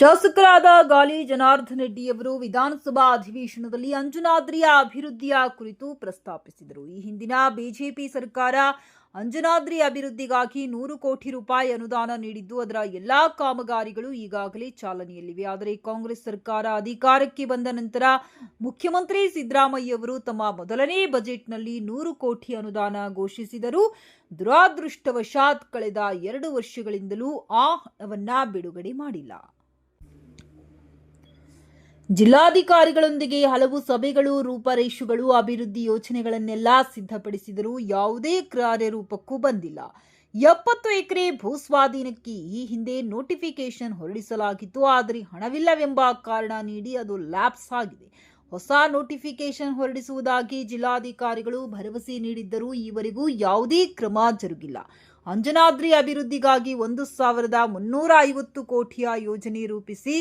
ಶಾಸಕರಾದ ಗಾಲಿ ಜನಾರ್ದನ ರೆಡ್ಡಿಯವರು ವಿಧಾನಸಭಾ ಅಧಿವೇಶನದಲ್ಲಿ ಅಂಜನಾದ್ರಿಯ ಅಭಿವೃದ್ಧಿಯ ಕುರಿತು ಪ್ರಸ್ತಾಪಿಸಿದರು. ಈ ಹಿಂದಿನ ಬಿಜೆಪಿ ಸರ್ಕಾರ ಅಂಜನಾದ್ರಿ ಅಭಿವೃದ್ಧಿಗಾಗಿ 100 ಕೋಟಿ ರೂಪಾಯಿ ಅನುದಾನ ನೀಡಿದ್ದು, ಅದರ ಎಲ್ಲಾ ಕಾಮಗಾರಿಗಳು ಈಗಾಗಲೇ ಚಾಲನೆಯಲ್ಲಿವೆ. ಆದರೆ ಕಾಂಗ್ರೆಸ್ ಸರ್ಕಾರ ಅಧಿಕಾರಕ್ಕೆ ಬಂದ ನಂತರ ಮುಖ್ಯಮಂತ್ರಿ ಸಿದ್ದರಾಮಯ್ಯ ಅವರು ತಮ್ಮ ಮೊದಲನೇ ಬಜೆಟ್ನಲ್ಲಿ 100 ಕೋಟಿ ಅನುದಾನ ಘೋಷಿಸಿದರು. ದುರಾದೃಷ್ಟವಶಾತ್ ಕಳೆದ 2 ವರ್ಷಗಳಿಂದಲೂ ಆ ಹಣವನ್ನ ಬಿಡುಗಡೆ ಮಾಡಿಲ್ಲ. ಜಿಲ್ಲಾಧಿಕಾರಿಗಳೊಂದಿಗೆ ಹಲವು ಸಭೆಗಳು, ರೂಪರೇಷೆಗಳು, ಅಭಿವೃದ್ಧಿ ಯೋಜನೆಗಳನ್ನೆಲ್ಲ ಸಿದ್ಧಪಡಿಸಿದರೂ ಯಾವುದೇ ಕಾರ್ಯರೂಪಕ್ಕೂ ಬಂದಿಲ್ಲ. 70 ಎಕರೆ ಭೂಸ್ವಾಧೀನಕ್ಕೆ ಈ ಹಿಂದೆ ನೋಟಿಫಿಕೇಶನ್ ಹೊರಡಿಸಲಾಗಿತ್ತು. ಆದರೆ ಹಣವಿಲ್ಲವೆಂಬ ಕಾರಣ ನೀಡಿ ಅದು ಲ್ಯಾಪ್ಸ್ ಆಗಿದೆ. ಹೊಸ ನೋಟಿಫಿಕೇಶನ್ ಹೊರಡಿಸುವುದಾಗಿ ಜಿಲ್ಲಾಧಿಕಾರಿಗಳು ಭರವಸೆ ನೀಡಿದ್ದರೂ ಈವರೆಗೂ ಯಾವುದೇ ಕ್ರಮ ಜರುಗಿಲ್ಲ. ಅಂಜನಾದ್ರಿ ಅಭಿವೃದ್ಧಿಗಾಗಿ 1,350 ಕೋಟಿಯ ಯೋಜನೆ ರೂಪಿಸಿ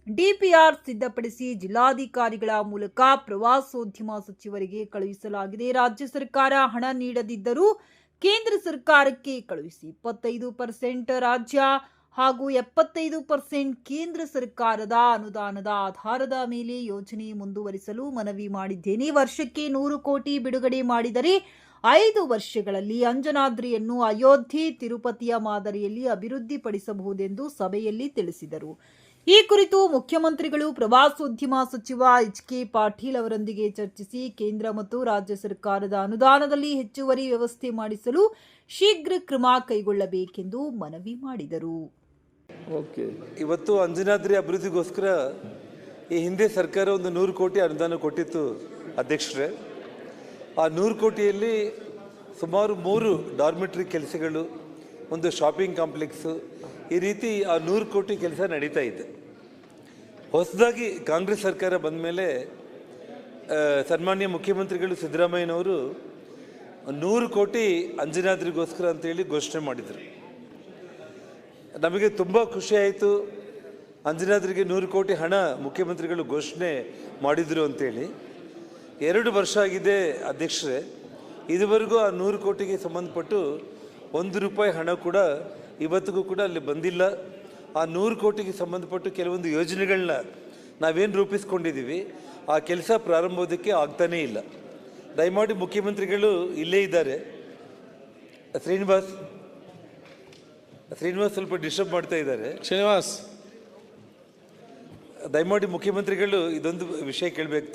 ಡಿಪಿಆರ್ ಸಿದ್ಧಪಡಿಸಿ ಜಿಲ್ಲಾಧಿಕಾರಿಗಳ ಮೂಲಕ ಪ್ರವಾಸೋದ್ಯಮ ಸಚಿವರಿಗೆ ಕಳುಹಿಸಲಾಗಿದೆ. ರಾಜ್ಯ ಸರ್ಕಾರ ಹಣ ನೀಡದಿದ್ದರೂ ಕೇಂದ್ರ ಸರ್ಕಾರಕ್ಕೆ ಕಳುಹಿಸಿ 25% ರಾಜ್ಯ ಹಾಗೂ 75% ಕೇಂದ್ರ ಸರ್ಕಾರದ ಅನುದಾನದ ಆಧಾರದ ಮೇಲೆ ಯೋಜನೆ ಮುಂದುವರಿಸಲು ಮನವಿ ಮಾಡಿದ್ದೇನೆ. ವರ್ಷಕ್ಕೆ 100 ಕೋಟಿ ಬಿಡುಗಡೆ ಮಾಡಿದರೆ 5 ವರ್ಷಗಳಲ್ಲಿ ಅಂಜನಾದ್ರಿಯನ್ನು ಅಯೋಧ್ಯೆ, ತಿರುಪತಿಯ ಮಾದರಿಯಲ್ಲಿ ಅಭಿವೃದ್ಧಿಪಡಿಸಬಹುದೆಂದು ಸಭೆಯಲ್ಲಿ ತಿಳಿಸಿದರು. ಈ ಕುರಿತು ಮುಖ್ಯಮಂತ್ರಿಗಳು ಪ್ರವಾಸೋದ್ಯಮ ಸಚಿವ ಎಚ್.ಕೆ. ಪಾಟೀಲ್ ಅವರೊಂದಿಗೆ ಚರ್ಚಿಸಿ ಕೇಂದ್ರ ಮತ್ತು ರಾಜ್ಯ ಸರ್ಕಾರದ ಅನುದಾನದಲ್ಲಿ ಹೆಚ್ಚುವರಿ ವ್ಯವಸ್ಥೆ ಮಾಡಿಸಲು ಶೀಘ್ರ ಕ್ರಮ ಕೈಗೊಳ್ಳಬೇಕೆಂದು ಮನವಿ ಮಾಡಿದರು. ಇವತ್ತು ಅಂಜನಾದ್ರಿ ಅಭಿವೃದ್ಧಿಗೋಸ್ಕರ ಈ ಹಿಂದೆ ಸರ್ಕಾರ ಒಂದು 100 ಕೋಟಿ ಅನುದಾನ ಕೊಟ್ಟಿತ್ತು ಅಧ್ಯಕ್ಷರೇ. ಆ 100 ಕೋಟಿಯಲ್ಲಿ ಸುಮಾರು 3 ಡಾರ್ಮೆಟ್ರಿ ಕೆಲಸಗಳು, ಒಂದು ಶಾಪಿಂಗ್ ಕಾಂಪ್ಲೆಕ್ಸು, ಈ ರೀತಿ ಆ 100 ಕೋಟಿ ಕೆಲಸ ನಡೀತಾ ಇದೆ. ಹೊಸದಾಗಿ ಕಾಂಗ್ರೆಸ್ ಸರ್ಕಾರ ಬಂದ ಮೇಲೆ ಸನ್ಮಾನ್ಯ ಮುಖ್ಯಮಂತ್ರಿಗಳು ಸಿದ್ದರಾಮಯ್ಯನವರು 100 ಕೋಟಿ ಅಂಜನಾದ್ರಿಗೋಸ್ಕರ ಅಂತೇಳಿ ಘೋಷಣೆ ಮಾಡಿದರು. ನಮಗೆ ತುಂಬ ಖುಷಿ ಆಯಿತು. ಅಂಜನಾದ್ರಿಗೆ 100 ಕೋಟಿ ಹಣ ಮುಖ್ಯಮಂತ್ರಿಗಳು ಘೋಷಣೆ ಮಾಡಿದರು ಅಂತೇಳಿ. 2 ವರ್ಷ ಆಗಿದೆ ಅಧ್ಯಕ್ಷರೇ, ಇದುವರೆಗೂ ಆ 100 ಕೋಟಿಗೆ ಸಂಬಂಧಪಟ್ಟು 1 ರೂಪಾಯಿ ಹಣ ಕೂಡ ಇವತ್ತಿಗೂ ಕೂಡ ಅಲ್ಲಿ ಬಂದಿಲ್ಲ. ಆ 100 ಕೋಟಿಗೆ ಸಂಬಂಧಪಟ್ಟು ಕೆಲವೊಂದು ಯೋಜನೆಗಳನ್ನ ನಾವೇನು ರೂಪಿಸ್ಕೊಂಡಿದ್ದೀವಿ, ಆ ಕೆಲಸ ಪ್ರಾರಂಭೋದಕ್ಕೆ ಆಗ್ತಾನೇ ಇಲ್ಲ. ದಯಮಾಡಿ ಮುಖ್ಯಮಂತ್ರಿಗಳು ಇಲ್ಲೇ ಇದ್ದಾರೆ. ಶ್ರೀನಿವಾಸ್ ಸ್ವಲ್ಪ ಡಿಸ್ಟರ್ಬ್ ಮಾಡ್ತಾ ಇದ್ದಾರೆ. ಶ್ರೀನಿವಾಸ್, ದಯಮಾಡಿ ಮುಖ್ಯಮಂತ್ರಿಗಳು ಇದೊಂದು ವಿಷಯ ಕೇಳಬೇಕು.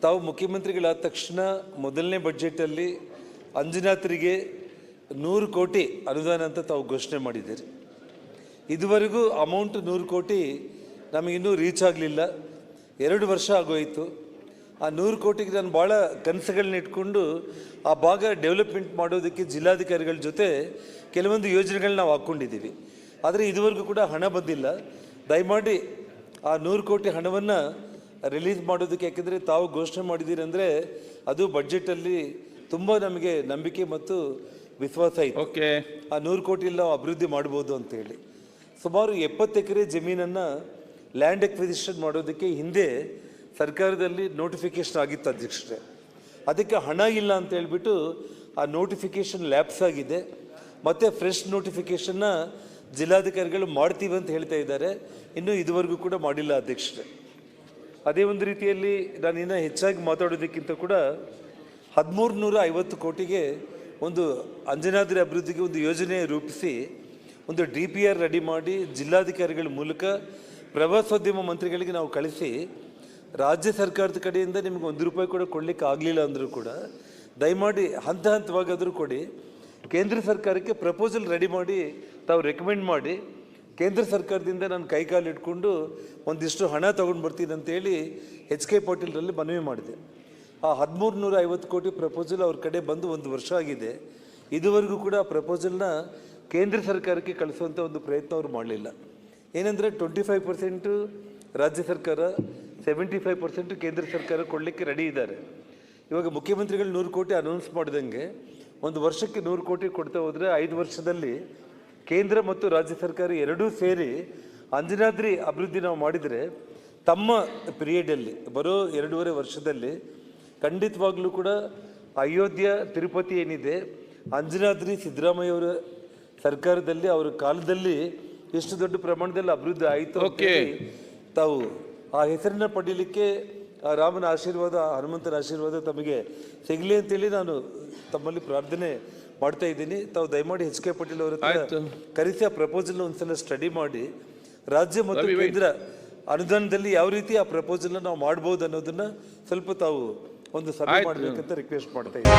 ತಾವು ಮುಖ್ಯಮಂತ್ರಿಗಳಾದ ತಕ್ಷಣ ಮೊದಲನೇ ಬಜೆಟಲ್ಲಿ ಅಂಜನಾದ್ರಿಗೆ 100 ಕೋಟಿ ಅನುದಾನ ಅಂತ ತಾವು ಘೋಷಣೆ ಮಾಡಿದ್ದೀರಿ. ಇದುವರೆಗೂ ಅಮೌಂಟ್ 100 ಕೋಟಿ ನಮಗಿನ್ನೂ ರೀಚ್ ಆಗಲಿಲ್ಲ. 2 ವರ್ಷ ಆಗೋಯಿತು. ಆ 100 ಕೋಟಿಗೆ ನಾನು ಭಾಳ ಕನಸುಗಳನ್ನ ಇಟ್ಕೊಂಡು ಆ ಭಾಗ ಡೆವಲಪ್ಮೆಂಟ್ ಮಾಡೋದಕ್ಕೆ ಜಿಲ್ಲಾಧಿಕಾರಿಗಳ ಜೊತೆ ಕೆಲವೊಂದು ಯೋಜನೆಗಳನ್ನ ನಾವು ಹಾಕ್ಕೊಂಡಿದ್ದೀವಿ. ಆದರೆ ಇದುವರೆಗೂ ಕೂಡ ಹಣ ಬಂದಿಲ್ಲ. ದಯಮಾಡಿ ಆ 100 ಕೋಟಿ ಹಣವನ್ನು ರಿಲೀಸ್ ಮಾಡೋದಕ್ಕೆ, ಯಾಕೆಂದರೆ ತಾವು ಘೋಷಣೆ ಮಾಡಿದ್ದೀರಿ ಅಂದರೆ ಅದು ಬಡ್ಜೆಟಲ್ಲಿ ತುಂಬ ನಮಗೆ ನಂಬಿಕೆ ಮತ್ತು ವಿಶ್ವಾಸ ಇತ್ತು. ಆ 100 ಕೋಟಿಯಲ್ಲಿ ನಾವು ಅಭಿವೃದ್ಧಿ ಮಾಡ್ಬೋದು ಅಂತೇಳಿ. ಸುಮಾರು 70 ಎಕರೆ ಜಮೀನನ್ನು ಲ್ಯಾಂಡ್ ಎಕ್ವಿಸಿಷನ್ ಮಾಡೋದಕ್ಕೆ ಹಿಂದೆ ಸರ್ಕಾರದಲ್ಲಿ ನೋಟಿಫಿಕೇಶನ್ ಆಗಿತ್ತು ಅಧ್ಯಕ್ಷರೇ. ಅದಕ್ಕೆ ಹಣ ಇಲ್ಲ ಅಂತ ಹೇಳ್ಬಿಟ್ಟು ಆ ನೋಟಿಫಿಕೇಶನ್ ಲ್ಯಾಪ್ಸ್ ಆಗಿದೆ. ಮತ್ತು ಫ್ರೆಶ್ ನೋಟಿಫಿಕೇಶನ್ನ ಜಿಲ್ಲಾಧಿಕಾರಿಗಳು ಮಾಡ್ತೀವಿ ಅಂತ ಹೇಳ್ತಾ ಇದ್ದಾರೆ. ಇನ್ನೂ ಇದುವರೆಗೂ ಕೂಡ ಮಾಡಿಲ್ಲ ಅಧ್ಯಕ್ಷರೇ. ಅದೇ ಒಂದು ರೀತಿಯಲ್ಲಿ ನಾನು ಇನ್ನೂ ಹೆಚ್ಚಾಗಿ ಮಾತಾಡೋದಕ್ಕಿಂತ ಕೂಡ 1350 ಕೋಟಿಗೆ ಒಂದು ಅಂಜನಾದ್ರಿ ಅಭಿವೃದ್ಧಿಗೆ ಒಂದು ಯೋಜನೆ ರೂಪಿಸಿ ಒಂದು DPR ರೆಡಿ ಮಾಡಿ ಜಿಲ್ಲಾಧಿಕಾರಿಗಳ ಮೂಲಕ ಪ್ರವಾಸೋದ್ಯಮ ಮಂತ್ರಿಗಳಿಗೆ ನಾವು ಕಳಿಸಿ, ರಾಜ್ಯ ಸರ್ಕಾರದ ಕಡೆಯಿಂದ ನಿಮಗೆ 1 ರೂಪಾಯಿ ಕೂಡ ಕೊಡಲಿಕ್ಕೆ ಆಗಲಿಲ್ಲ ಅಂದರೂ ಕೂಡ ದಯಮಾಡಿ ಹಂತವಾಗಾದರೂ ಕೊಡಿ. ಕೇಂದ್ರ ಸರ್ಕಾರಕ್ಕೆ ಪ್ರಪೋಸಲ್ ರೆಡಿ ಮಾಡಿ ತಾವು ರೆಕಮೆಂಡ್ ಮಾಡಿ, ಕೇಂದ್ರ ಸರ್ಕಾರದಿಂದ ನಾನು ಕೈಕಾಲು ಇಟ್ಕೊಂಡು ಒಂದಿಷ್ಟು ಹಣ ತೊಗೊಂಡು ಬರ್ತೀನಿ ಅಂತೇಳಿ ಎಚ್.ಕೆ. ಪಾಟೀಲ್ರಲ್ಲಿ ಮನವಿ ಮಾಡಿದೆ. ಆ 1350 ಕೋಟಿ ಪ್ರಪೋಸಲ್ ಅವ್ರ ಕಡೆ ಬಂದು 1 ವರ್ಷ ಆಗಿದೆ. ಇದುವರೆಗೂ ಕೂಡ ಆ ಪ್ರಪೋಸಲ್ನ ಕೇಂದ್ರ ಸರ್ಕಾರಕ್ಕೆ ಕಳಿಸುವಂಥ ಒಂದು ಪ್ರಯತ್ನ ಅವರು ಮಾಡಲಿಲ್ಲ. ಏನಂದರೆ 25% ರಾಜ್ಯ ಸರ್ಕಾರ, 75% ಕೇಂದ್ರ ಸರ್ಕಾರ ಕೊಡಲಿಕ್ಕೆ ರೆಡಿ ಇದ್ದಾರೆ. ಇವಾಗ ಮುಖ್ಯಮಂತ್ರಿಗಳು 100 ಕೋಟಿ ಅನೌನ್ಸ್ ಮಾಡಿದಂಗೆ ಒಂದು ವರ್ಷಕ್ಕೆ 100 ಕೋಟಿ ಕೊಡ್ತಾ ಹೋದರೆ 5 ವರ್ಷದಲ್ಲಿ ಕೇಂದ್ರ ಮತ್ತು ರಾಜ್ಯ ಸರ್ಕಾರ ಎರಡೂ ಸೇರಿ ಅಂಜನಾದ್ರಿ ಅಭಿವೃದ್ಧಿ ನಾವು ಮಾಡಿದರೆ ತಮ್ಮ ಪೀರಿಯಡಲ್ಲಿ ಬರೋ 2.5 ವರ್ಷದಲ್ಲಿ ಖಂಡಿತವಾಗ್ಲೂ ಕೂಡ ಅಯೋಧ್ಯ, ತಿರುಪತಿ ಏನಿದೆ, ಅಂಜನಾದ್ರಿ ಸಿದ್ದರಾಮಯ್ಯ ಅವರ ಸರ್ಕಾರದಲ್ಲಿ ಅವರ ಕಾಲದಲ್ಲಿ ಎಷ್ಟು ದೊಡ್ಡ ಪ್ರಮಾಣದಲ್ಲಿ ಅಭಿವೃದ್ಧಿ ಆಯಿತು ಅಂತ Okay. ಹೇಳಿ ತಾವು ಆ ಹೆಸರನ್ನ ಪಡೀಲಿಕ್ಕೆ ಆ ರಾಮನ ಆಶೀರ್ವಾದ, ಹನುಮಂತನ ಆಶೀರ್ವಾದ ತಮಗೆ ಸಿಗಲಿ ಅಂತೇಳಿ ನಾನು ತಮ್ಮಲ್ಲಿ ಪ್ರಾರ್ಥನೆ ಮಾಡ್ತಾ ಇದ್ದೀನಿ. ತಾವು ದಯಮಾಡಿ ಎಚ್ ಕೆ ಪಾಟೀಲ್ ಅವರ ಆಯ್ತು. ಕರೆಸಿ ಆ ಪ್ರಪೋಸಲ್ ಒಂದ್ಸಲ ಸ್ಟಡಿ ಮಾಡಿ ರಾಜ್ಯ ಮತ್ತು ಕೇಂದ್ರ ಅನುದಾನದಲ್ಲಿ ಯಾವ ರೀತಿ ಆ ಪ್ರಪೋಸಲ್ ನಾವು ಮಾಡಬಹುದು ಅನ್ನೋದನ್ನ ಸ್ವಲ್ಪ ತಾವು ಒಂದು ಸಭೆ ಆಯ್ತು. ಮಾಡಬೇಕಂತ ರಿಕ್ವೆಸ್ಟ್ ಮಾಡ್ತಾ ಇದ್ದೀನಿ.